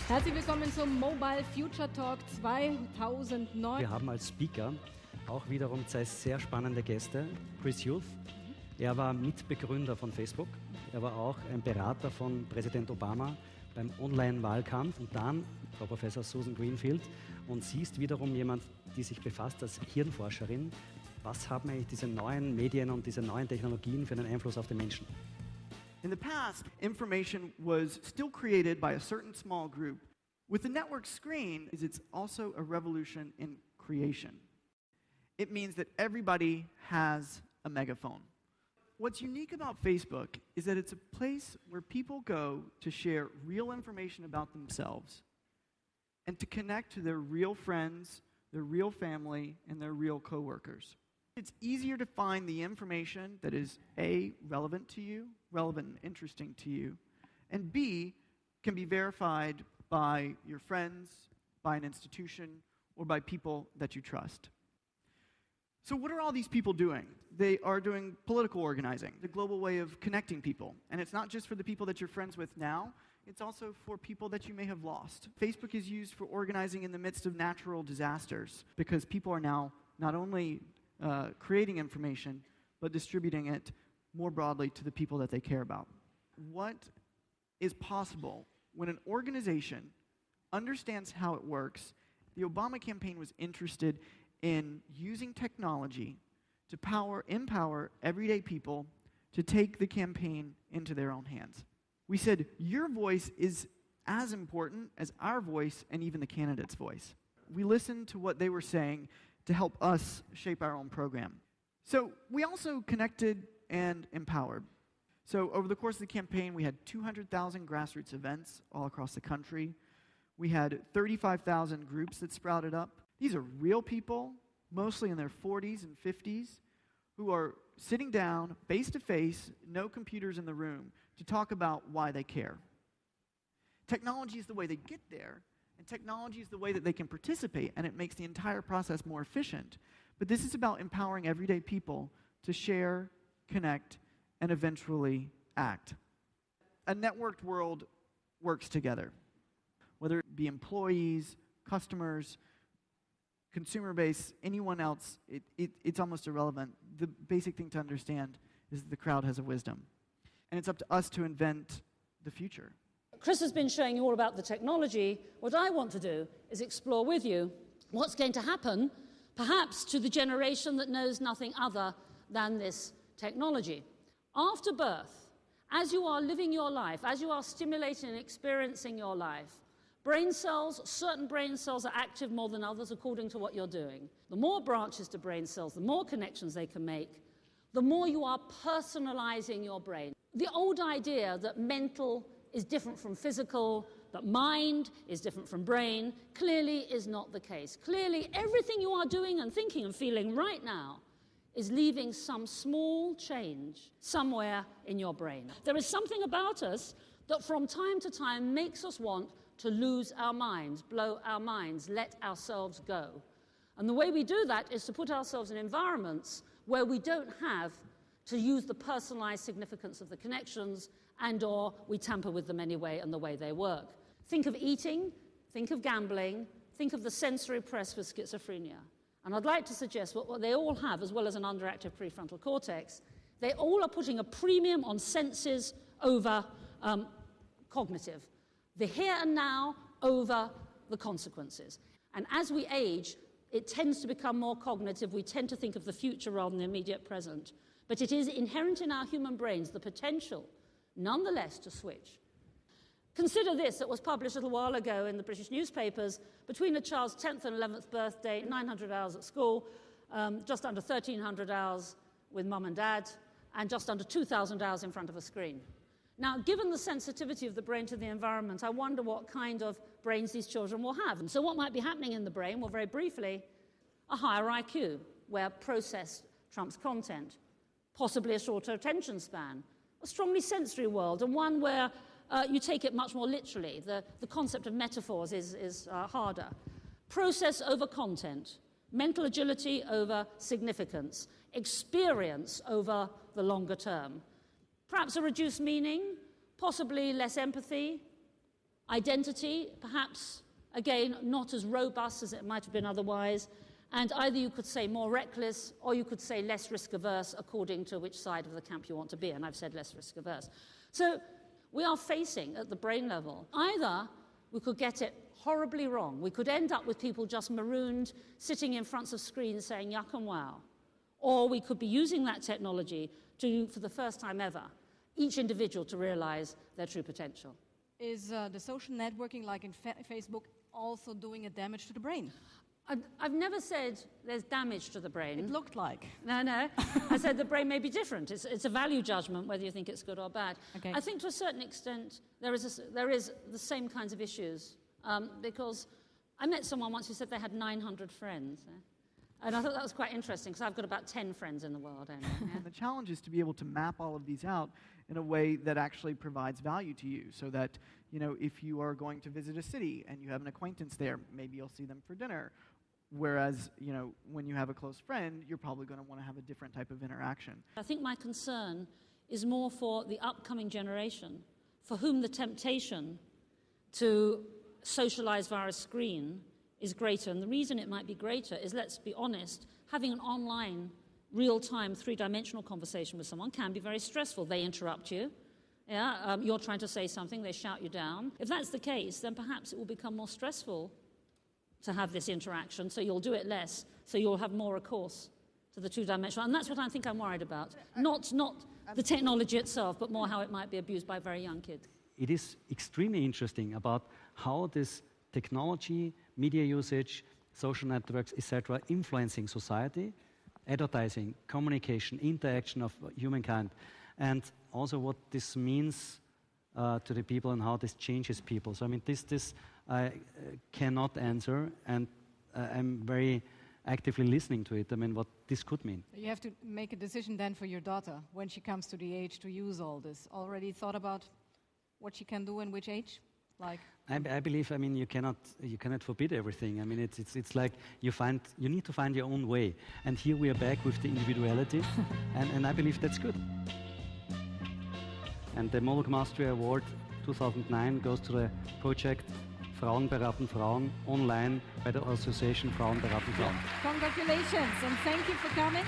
Herzlich willkommen zum Mobile Future Talk 2009. Wir haben als Speaker auch wiederum zwei sehr spannende Gäste. Chris Youth, er war Mitbegründer von Facebook. Er war auch ein Berater von Präsident Obama beim Online-Wahlkampf. Und dann Frau Professor Susan Greenfield. Und sie ist wiederum jemand, die sich befasst als Hirnforscherin. Was haben eigentlich diese neuen Medien und diese neuen Technologien für einen Einfluss auf den Menschen? In the past, information was still created by a certain small group. With the network screen, it's also a revolution in creation. It means that everybody has a megaphone. What's unique about Facebook is that it's a place where people go to share real information about themselves and to connect to their real friends, their real family, and their real coworkers. It's easier to find the information that is A, relevant to you, relevant and interesting to you, and B, can be verified by your friends, by an institution, or by people that you trust. So what are all these people doing? They are doing political organizing, the global way of connecting people. And it's not just for the people that you're friends with now, it's also for people that you may have lost. Facebook is used for organizing in the midst of natural disasters because people are now not only creating information, but distributing it more broadly to the people that they care about. What is possible when an organization understands how it works? The Obama campaign was interested in using technology to empower everyday people to take the campaign into their own hands. We said, your voice is as important as our voice and even the candidate's voice. We listened to what they were saying to help us shape our own program. So we also connected and empowered. So over the course of the campaign, we had 200,000 grassroots events all across the country. We had 35,000 groups that sprouted up. These are real people, mostly in their 40s and 50s, who are sitting down face-to-face, no computers in the room, to talk about why they care. Technology is the way they get there, and technology is the way that they can participate, and it makes the entire process more efficient. But this is about empowering everyday people to share, connect, and eventually act. A networked world works together, whether it be employees, customers, consumer base, anyone else, it's almost irrelevant. The basic thing to understand is that the crowd has a wisdom. And it's up to us to invent the future. Chris has been showing you all about the technology. What I want to do is explore with you what's going to happen, perhaps to the generation that knows nothing other than this technology. After birth, as you are living your life, as you are stimulating and experiencing your life, certain brain cells are active more than others according to what you're doing. The more branches to brain cells, the more connections they can make, the more you are personalizing your brain. The old idea that mental is different from physical, that mind is different from brain, clearly is not the case. Clearly, everything you are doing and thinking and feeling right now is leaving some small change somewhere in your brain. There is something about us that from time to time makes us want to lose our minds, blow our minds, let ourselves go. And the way we do that is to put ourselves in environments where we don't have to use the personalized significance of the connections and/or we tamper with them anyway and the way they work. Think of eating, think of gambling, think of the sensory press with schizophrenia. And I'd like to suggest what they all have, as well as an underactive prefrontal cortex, they all are putting a premium on senses over cognitive. The here and now over the consequences. And as we age, it tends to become more cognitive. We tend to think of the future rather than the immediate present. But it is inherent in our human brains, the potential, nonetheless, to switch. Consider this, that was published a little while ago in the British newspapers. Between a child's 10th and 11th birthday, 900 hours at school, just under 1,300 hours with mum and dad, and just under 2,000 hours in front of a screen. Now, given the sensitivity of the brain to the environment, I wonder what kind of brains these children will have. And so what might be happening in the brain? Well, very briefly, a higher IQ, where process trumps content, possibly a shorter attention span, a strongly sensory world, and one where you take it much more literally. The concept of metaphors is harder. Process over content, mental agility over significance, experience over the longer term. Perhaps a reduced meaning, possibly less empathy, Identity, perhaps, again, not as robust as it might have been otherwise. And either you could say more reckless, or you could say less risk-averse, according to which side of the camp you want to be. And I've said less risk-averse. So we are facing, at the brain level, either we could get it horribly wrong. We could end up with people just marooned, sitting in front of screens saying yuck and wow. Or we could be using that technology to, for the first time ever, each individual to realize their true potential. Is the social networking, like in Facebook, also doing a damage to the brain? I've never said there's damage to the brain. It looked like. No. I said the brain may be different. It's a value judgment whether you think it's good or bad. Okay. I think to a certain extent there is the same kinds of issues because I met someone once who said they had 900 friends. And I thought that was quite interesting because I've got about 10 friends in the world only. Yeah. And the challenge is to be able to map all of these out in a way that actually provides value to you, so that, you know, if you are going to visit a city and you have an acquaintance there, maybe you'll see them for dinner. Whereas, you know, when you have a close friend, you're probably going to want to have a different type of interaction. I think my concern is more for the upcoming generation, for whom the temptation to socialize via a screen is greater. And the reason it might be greater is, let's be honest, having an online, real-time, three-dimensional conversation with someone can be very stressful. They interrupt you. Yeah, you're trying to say something, they shout you down. If that's the case, then perhaps it will become more stressful to have this interaction, so you'll do it less, so you'll have more recourse to the two-dimensional. And that's what I think I'm worried about. Not the technology itself, but more how it might be abused by very young kids. It is extremely interesting about how this technology, media usage, social networks, etc., influencing society, advertising, communication, interaction of humankind, and also what this means to the people and how this changes people. So I mean, this I cannot answer, and I'm very actively listening to it. I mean, what this could mean. You have to make a decision then for your daughter when she comes to the age to use all this. Already thought about what she can do in which age? Like, I believe. I mean, you cannot forbid everything. I mean, it's like you need to find your own way. And here we are back with the individuality, and I believe that's good. And the Mobile Mastery Award 2009 goes to the project Frauen beraten Frauen online by the Association Frauen beraten Frauen. congratulations and thank you for coming.